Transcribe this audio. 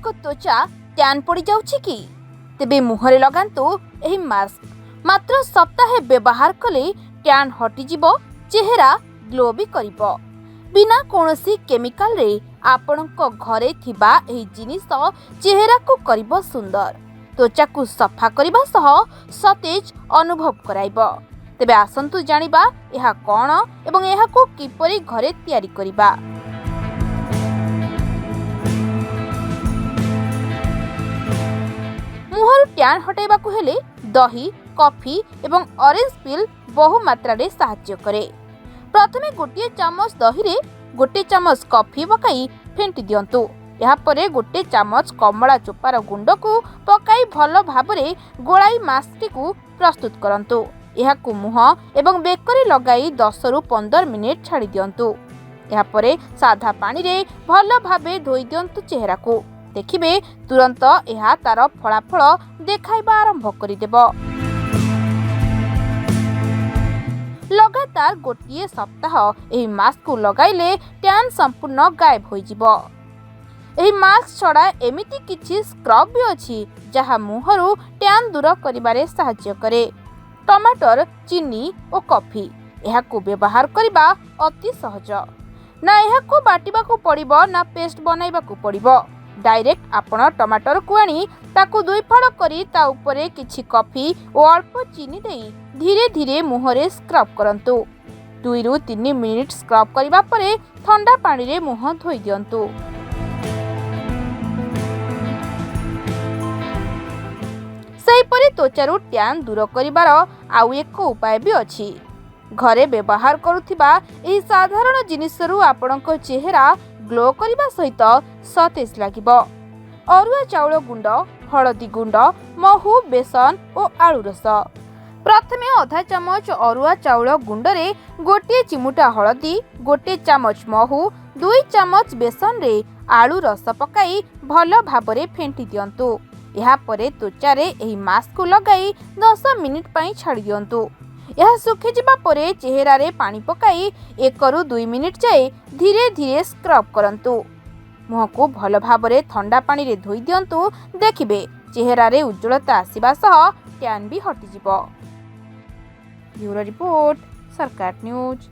आपणक त्वचा ट्यान पड़ जाउछि कि तेबे मुहरे लगांतु एही मास्क मात्र सप्ताहे व्यवहार कले ट्यान हटिजिबो चेहरा ग्लो भी करिबो बिना कोनोसी केमिकल रे आपणक घरे थिबा एही जिनिस चेहरा को करिबो सुंदर त्वचा को सफा करिबा सह सतेज अनुभव कराइबो। तेबे आसंतु जानिबा एहा कोन एवं एहा को किपरि घरे तयारी करिबा। मुहर ट्यान हटाइबा को हेले दही कॉफी एवं ऑरेंज पील बहु मात्रा रे सहाय्य करे। प्रथमे गोटे चामच दही रे गोटे चामच कॉफी पकाई फेंटी दियंतु। या परे गोटे चामच कमला चोपार गुंड को पकाई भल भाबरे गोलाई मास्क को प्रस्तुत करंतु। एहाकु मुह एवं बेकरे लगाई 10 रु 15 मिनिट छाड़ी दियंतु। या परे साधा पानी रे भल भाबे धोई दियंतु चेहरा को। देखिबे तुरंत एहा तार फलाफल देखाइबा आरंभ करिदेबो। लगातार गोटे सप्ताह एही मास्क को लगाइले ट्यान संपूर्ण गायब होई जिवो। एही मास्क छड़ा एमिति किछि स्क्रब भी अछि जहा मुहरु ट्यान दूर करिबारे सहाय्य करे। टमाटर चीनी और कॉफी एहाकु व्यवहार करिबा अति सहज। ना एहाकु बाटिबा को पड़िबो ना पेस्ट बनाइबा को पड़िबो। डायरेक्ट आपण टमाटर को आनी ताकू दुई फाड़ करी ता उपरे किछि कॉफी और अल्प चीनी देई धीरे धीरे मुहरे स्क्रब करंतु। 2 रु 3 मिनिट स्क्रब करिबा परे ठंडा पानी रे मुह धोई दियंतु। सेहीपरि त्वचारू ट्यान दूर करिबार आउ एक उपाय भी अछि। घरे व्यवहार करुथिबा एही साधारण जिनिसरू आपणक चेहरा ग्लो करिबा सहित सतेज लागिबो। अरुआ चाउल गुंड हळदी गुंड महू बेसन और आलू रस। प्रथमे आधा चामच अरुआ चाउल गुंड रे गोटे चिमुटा हळदी गोटे चामच महू 2 चामच बेसन रे आलू रस पकाई भल भाबरे फेंटी दियंतु। या परे त्वचा रे एही मास्क को लगाई 10 मिनिट पई छाड़ी दियंतु। यह सुखी जिबा परे चेहरा रे पानी पकाई 1 रु 2 मिनिट जाए धीरे धीरे स्क्रब करंतु। मुह को भल भाबरे ठंडा पानी रे धोई दियंतु। देखिबे चेहरा रे उज्जवलता आसीबा सह ट्यान भी हटि जिवो। ब्यूरो रिपोर्ट सरकार न्यूज।